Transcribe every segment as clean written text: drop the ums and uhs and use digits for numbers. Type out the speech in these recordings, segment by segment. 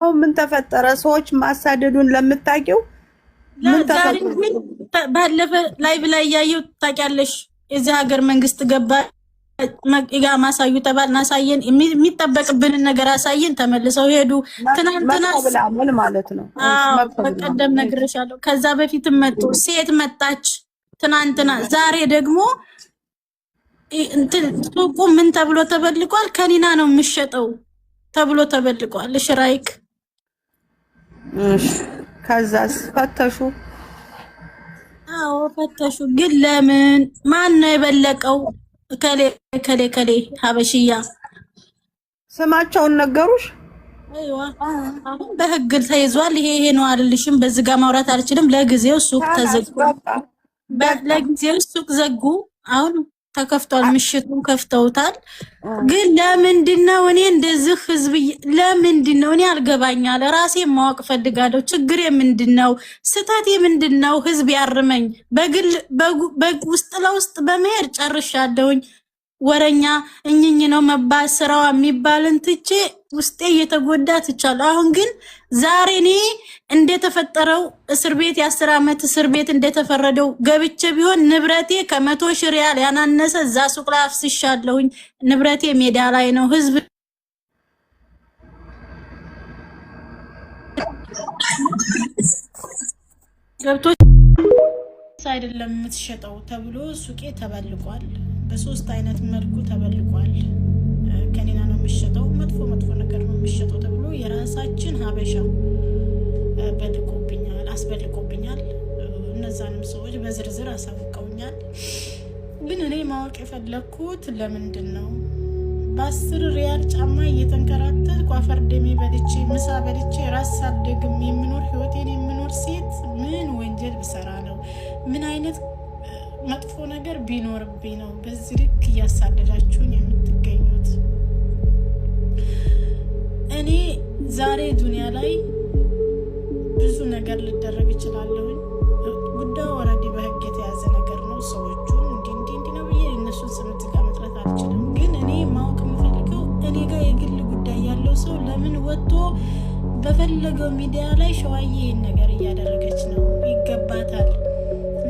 ምን ተፈጠረ? ሰዎች ማሳደዱን ለምታውቂው ምን ተፈጠረ? ባለፈ ላይቭ ላይ ያየው ታውቂያለሽ? የዚህ ሀገር መንግስት ገባ ጋ ማሳዩ ተባልና አሳየን፣ የሚጠበቅብንን ነገር አሳየን፣ ተመልሰው ሄዱ። ትናንትና ምን ማለት ነው? በቀደም ነግሬሻለሁ። ከዛ በፊትም መጡ፣ ሴት መጣች ትናንትና። ዛሬ ደግሞ እንትን ሱቁ ምን ተብሎ ተበልቋል? ከኒና ነው የሚሸጠው ተብሎ ተበልቋል። ሽራይክ ከዛስ ፈተሹ? አዎ ፈተሹ። ግን ለምን ማን ነው የበለቀው? ከሌ ሀበሽያ ስማቸውን ነገሩሽ? አይዋ አሁን በህግ ተይዟል። ይሄ ነው አልልሽም። በዚህ ጋር ማውራት አልችልም። ለጊዜው ሱቅ ተዘጉ። ለጊዜው ሱቅ ዘጉ። አሁን ተከፍቷል። ምሽቱን ከፍተውታል። ግን ለምንድነው እኔ እንደዚህ ህዝብ ለምንድነው እኔ አልገባኛል። ራሴ ማወቅ ፈልጋለሁ። ችግሬ ምንድነው? ስህተቴ ምንድነው? ህዝብ ያርመኝ። በግል ውስጥ ለውስጥ በመሄድ ጨርሻለሁኝ። ወረኛ እኝኝ ነው መባል ስራዋ የሚባልን ትቼ ውስጤ እየተጎዳ ትቻለሁ። አሁን ግን ዛሬ እኔ እንደተፈጠረው እስር ቤት የ10 ዓመት እስር ቤት እንደተፈረደው ገብቼ ቢሆን ንብረቴ ከ100,000 ሪያል ያናነሰ እዛ ሱቅ ላይ አፍስሻለሁኝ። ንብረቴ ሜዳ ላይ ነው። ህዝብ ገብቶች አይደለም የምትሸጠው ተብሎ ሱቄ ተበልቋል። በሶስት አይነት መልኩ ተበልቋል። ከኔና ነው የሚሸጠው፣ መጥፎ ነገር ነው የሚሸጠው ተብሎ የራሳችን ሀበሻ አስበልቆብኛል። እነዛንም ሰዎች በዝርዝር አሳውቀውኛል። ግን እኔ ማወቅ የፈለኩት ለምንድን ነው በ10 ሪያል ጫማ እየተንከራተትኩ አፈር ደሜ በልቼ ምሳ በልቼ ራስ ሳልደግም የምኖር ህይወቴን የምኖር ሴት ምን ወንጀል ብሰራ ነው? ምን አይነት መጥፎ ነገር ቢኖርብኝ ነው በዚህ ልክ እያሳደዳችሁኝ የምትገኙት? እኔ ዛሬ ዱንያ ላይ ብዙ ነገር ልደረግ እችላለሁኝ። ጉዳዩ ወረዲ በህግ የተያዘ ነገር ነው። ሰዎቹን እንዲህ ነው ብዬ እነሱን ስምት ጋር መጥራት አልችልም። ግን እኔ ማወቅ የምፈልገው እኔ ጋር የግል ጉዳይ ያለው ሰው ለምን ወጥቶ በፈለገው ሚዲያ ላይ ሸዋዬ ይህን ነገር እያደረገች ነው፣ ይገባታል፣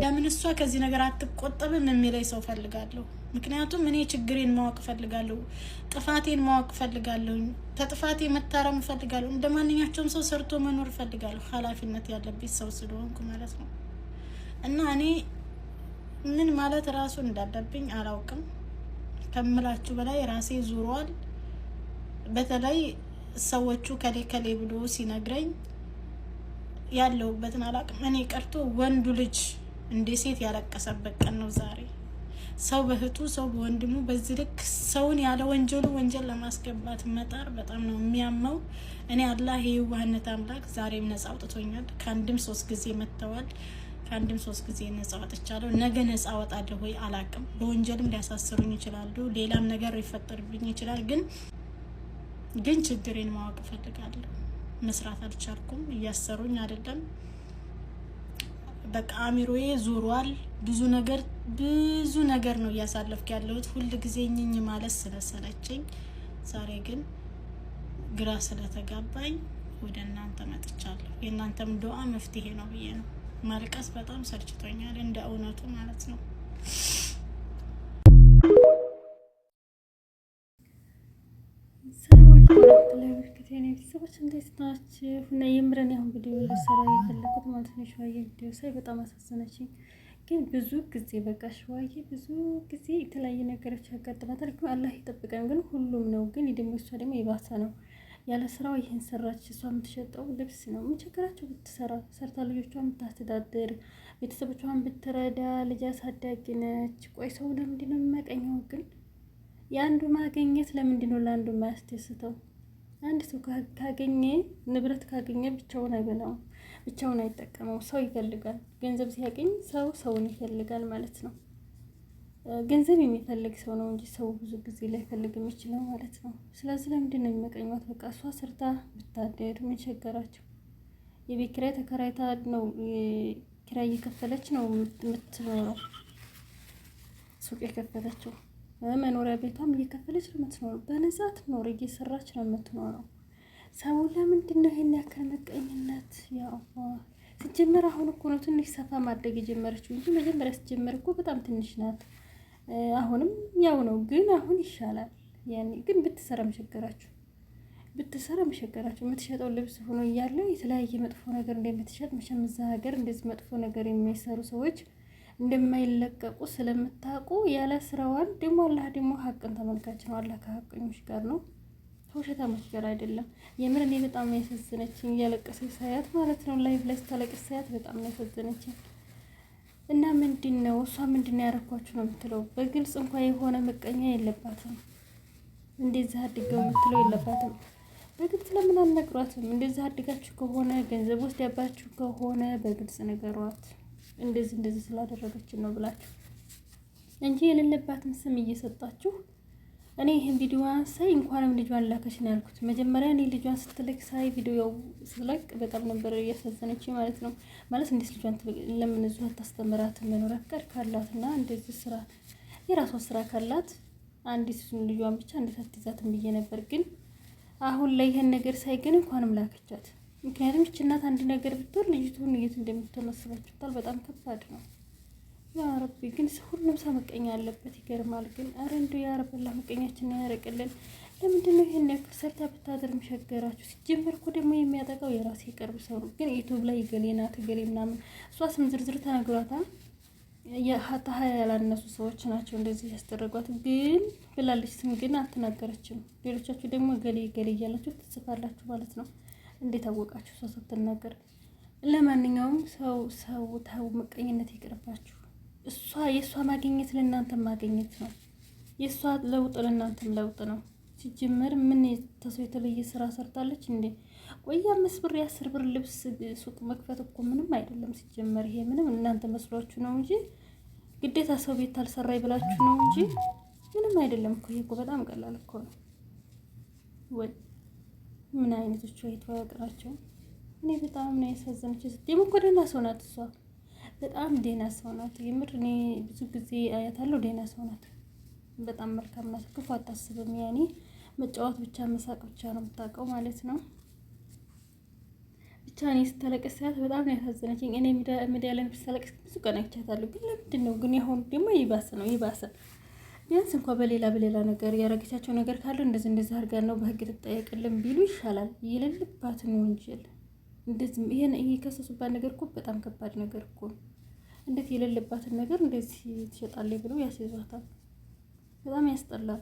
ለምን እሷ ከዚህ ነገር አትቆጠብም የሚለኝ ሰው ፈልጋለሁ። ምክንያቱም እኔ ችግሬን ማወቅ ፈልጋለሁ፣ ጥፋቴን ማወቅ ፈልጋለሁ፣ ተጥፋቴ መታረም ፈልጋለሁ። እንደ ማንኛቸውም ሰው ሰርቶ መኖር ፈልጋለሁ፣ ኃላፊነት ያለበት ሰው ስለሆንኩ ማለት ነው። እና እኔ ምን ማለት ራሱ እንዳለብኝ አላውቅም። ከምላችሁ በላይ ራሴ ዙሯል። በተለይ ሰዎቹ ከሌ ብሎ ሲነግረኝ ያለውበትን አላውቅም። እኔ ቀርቶ ወንዱ ልጅ እንደ ሴት ያለቀሰበት ቀን ነው ዛሬ። ሰው በእህቱ ሰው በወንድሙ በዚህ ልክ ሰውን ያለ ወንጀሉ ወንጀል ለማስገባት መጣር በጣም ነው የሚያመው። እኔ አላህ የዋህነት አምላክ ዛሬም ነፃ አውጥቶኛል። ከአንድም 3 ጊዜ መተዋል። ከአንድም 3 ጊዜ ነፃ አውጥቻለሁ። ነገ ነፃ አወጣለሁ ወይ አላውቅም። በወንጀልም ሊያሳስሩኝ ይችላሉ፣ ሌላም ነገር ሊፈጠርብኝ ይችላል። ግን ችግሬን ማወቅ እፈልጋለሁ። መስራት አልቻልኩም። እያሰሩኝ አይደለም። በቃ አሚሮዬ ዙሯል። ብዙ ነገር ነው እያሳለፍኩ ያለሁት። ሁሉ ጊዜ እኝኝ ማለት ስለሰለቸኝ ዛሬ ግን ግራ ስለተጋባኝ ወደ እናንተ መጥቻለሁ። የእናንተም ዱዓ መፍትሄ ነው ብዬ ነው። ማልቀስ በጣም ሰልችቶኛል፣ እንደ እውነቱ ማለት ነው። ቤተሰቦች እንዴት ናችሁ? እና የምረን ያሁን ቪዲዮ ልሰራ የፈለኩት ማለት ነው። ሸዋዬ ቪዲዮ ሳይ በጣም አሳዘነችኝ። ግን ብዙ ጊዜ በቃ ሸዋዬ ብዙ ጊዜ የተለያየ ነገሮች ያጋጥማታል። ግን አላህ ይጠብቀን። ግን ሁሉም ነው። ግን ደግሞ እሷ ደግሞ የባሰ ነው። ያለ ስራው ይህን ሰራች። እሷ የምትሸጠው ልብስ ነው። ምን ቸገራቸው ብትሰራ ሰርታ ልጆቿን ብታስተዳድር ቤተሰቦቿን ብትረዳ። ልጅ አሳዳጊ ነች። ቆይ ሰው ለምንድን ነው የሚመቀኘው? ግን የአንዱ ማገኘት ለምንድን ነው ለአንዱ የማያስደስተው? አንድ ሰው ካገኘ ንብረት ካገኘ ብቻውን አይበላውም፣ ብቻውን አይጠቀመው። ሰው ይፈልጋል። ገንዘብ ሲያገኝ ሰውን ይፈልጋል ማለት ነው። ገንዘብ የሚፈልግ ሰው ነው እንጂ ሰው ብዙ ጊዜ ላይፈልግ የሚችለው ማለት ነው። ስለዚህ ለምንድን ነው የሚመቀኙት? በቃ እሷ ሰርታ ብታደር ምን ቸገራቸው? የቤት ኪራይ ተከራይታ ነው ኪራይ እየከፈለች ነው የምትኖረው። ሱቅ የከፈለችው መኖሪያ ቤቷም እየከፈለች ነው የምትኖረው። በነፃ ትኖር እየሰራች ነው የምትኖረው። ሰው ለምንድን ነው ይሄን ያክል መቀኝነት? ያው ሲጀመር አሁን እኮ ነው ትንሽ ሰፋ ማድረግ የጀመረችው እንጂ መጀመሪያ ስትጀመር እኮ በጣም ትንሽ ናት። አሁንም ያው ነው፣ ግን አሁን ይሻላል። ያኔ ግን ብትሰራ መሸገራችሁ የምትሸጠው ልብስ ሆኖ እያለ የተለያየ መጥፎ ነገር እንደምትሸጥ መቼም እዛ ሀገር እንደዚህ መጥፎ ነገር የሚሰሩ ሰዎች እንደማይለቀቁ ስለምታውቁ ያለ ስራዋን ደግሞ አላህ ደግሞ ሀቅን ተመልካች ነው። አላህ ከሀቀኞች ጋር ነው፣ ከውሸታሞች ጋር አይደለም። የምር እኔ በጣም ነው ያሳዘነችኝ፣ እያለቀሰች ሳያት ማለት ነው። ላይቭ ላይ ስታለቅስ ሳያት በጣም ነው ያሳዘነችኝ። እና ምንድን ነው እሷ ምንድን ነው ያረኳችሁ ነው የምትለው። በግልጽ እንኳን የሆነ ምቀኛ የለባትም፣ እንደዚህ አድገው የምትለው የለባትም። በግልጽ ለምን አልነግሯትም? እንደዚህ አድጋችሁ ከሆነ ገንዘብ ውስጥ ያባችሁ ከሆነ በግልጽ ነገሯት። እንደዚህ ስላደረገችን ነው ብላችሁ እንጂ የሌለባትን ስም እየሰጣችሁ። እኔ ይሄን ቪዲዮዋን ሳይ እንኳንም ልጇን ላከች ነው ያልኩት። መጀመሪያ እኔ ልጇን ስትልክ ሳይ ቪዲዮው ስለቅ በጣም ነበር እያሳዘነች ማለት ነው። ማለት እንዴት ልጇን ለምን እዚሁ አታስተምራትም? መኖር ፍቃድ ካላትና እንደዚህ ስራ የራሷ ስራ ካላት አንዲት ልጇን ብቻ እንዴት አትይዛትም ብዬ ነበር። ግን አሁን ላይ ይሄን ነገር ሳይ ግን እንኳንም ላከቻት። ምክንያቱም እቺ እናት አንድ ነገር ብትወር ልጅቱን የት እንደምትሆን አስባችሁታል? በጣም ከባድ ነው። ያ ረቢ ግን ሁሉም ሰው መቀኛ አለበት። ይገርማል። ግን አረ እንደው ያ ረብ አላህ መቀኛችንን ያረቅልን። ለምንድን ነው ይሄን ያክል ሰርታ ብታደር መሸገራችሁ? ሲጀመር እኮ ደግሞ የሚያጠቃው የራሴ የቅርብ ሰው ነው። ግን ዩቲዩብ ላይ ገሌ ናት ገሌ ምናምን እሷ ስም ዝርዝር ተነግሯታል። የሀታ ያላነሱ ሰዎች ናቸው እንደዚህ ያስደረጓት። ግን ብላለች፣ ስም ግን አልተናገረችም። ሌሎቻችሁ ደግሞ ገሌ ገሌ እያላችሁ ትጽፋላችሁ ማለት ነው። እንዴት አወቃችሁ? እሷ ሳትናገር። ለማንኛውም ሰው ታው መቀኝነት ይቅርባችሁ። የእሷ ማግኘት ለእናንተ ማግኘት ነው። የእሷ ለውጥ ለእናንተም ለውጥ ነው። ሲጀመር ምን ተሰው የተለየ ስራ ሰርታለች እንዴ? ቆይ 5 ብር 10 ብር ልብስ ሱቅ መክፈት እኮ ምንም አይደለም። ሲጀመር ይሄ ምንም እናንተ መስሏችሁ ነው እንጂ ግዴታ ሰው ቤት አልሰራይ ብላችሁ ነው እንጂ ምንም አይደለም እኮ። ይሄ እኮ በጣም ቀላል እኮ ነው። ወይ ምን አይነቶቹ አይተዋቀራቸው። እኔ በጣም ነው ያሳዘነች። ደግሞ እኮ ደህና ሰው ናት እሷ፣ በጣም ደህና ሰው ናት። የምር እኔ ብዙ ጊዜ አያታለሁ። ደህና ሰው ናት፣ በጣም መልካም ናት። ክፉ አታስብም። ያኔ መጫወት ብቻ መሳቅ ብቻ ነው የምታውቀው ማለት ነው። ብቻ እኔ ስታለቅስ ሳያት በጣም ነው ያሳዘነችኝ። እኔ ሚዲያ ላይ ስታለቅስ ብዙ ቀን አይቻታለሁ። ግን ለምንድን ነው ግን ያሁን ደግሞ ይባሰ ቢያንስ እንኳን በሌላ ነገር ያረገቻቸው ነገር ካለ እንደዚህ አድርጋ ነው በህግ ትጠየቅልን ቢሉ ይሻላል። የሌለባትን ወንጀል እንደዚህ ይሄን የከሰሱባት ነገር እኮ በጣም ከባድ ነገር እኮ ነው። እንዴት የሌለባትን ነገር እንደዚህ ትሸጣለች ብለው ያስይዟታል? በጣም ያስጠላል።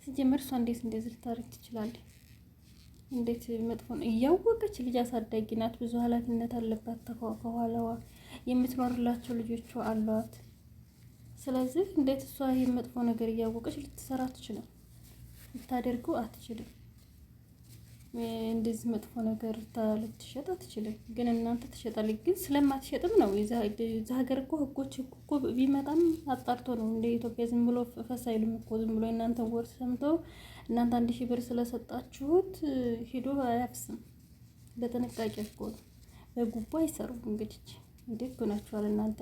ሲጀመር እሷ እንዴት እንደዚህ ልታረግ ትችላለች? እንዴት መጥፎ ነው። እያወቀች ልጅ አሳዳጊ ናት። ብዙ ኃላፊነት አለባት። ከኋላዋ የምትኖርላቸው ልጆቿ አሏት። ስለዚህ እንዴት እሷ ይሄን መጥፎ ነገር እያወቀች ልትሰራ አትችልም? ልታደርገው አትችልም። እንደዚህ መጥፎ ነገር ልትሸጥ አትችልም። ግን እናንተ ትሸጣለች። ግን ስለማትሸጥም ነው የዛ ሀገር እኮ ህጎች እኮ ቢመጣም አጣርቶ ነው። እንደ ኢትዮጵያ ዝም ብሎ ፈሳ አይሉም እኮ። ዝም ብሎ እናንተ ወር ሰምተው እናንተ 1000 ብር ስለሰጣችሁት ሄዶ አያፍስም። በጥንቃቄ እኮ ነው። በጉቦ አይሰሩም። እንግዲህ እንዴት ሆናችኋል እናንተ?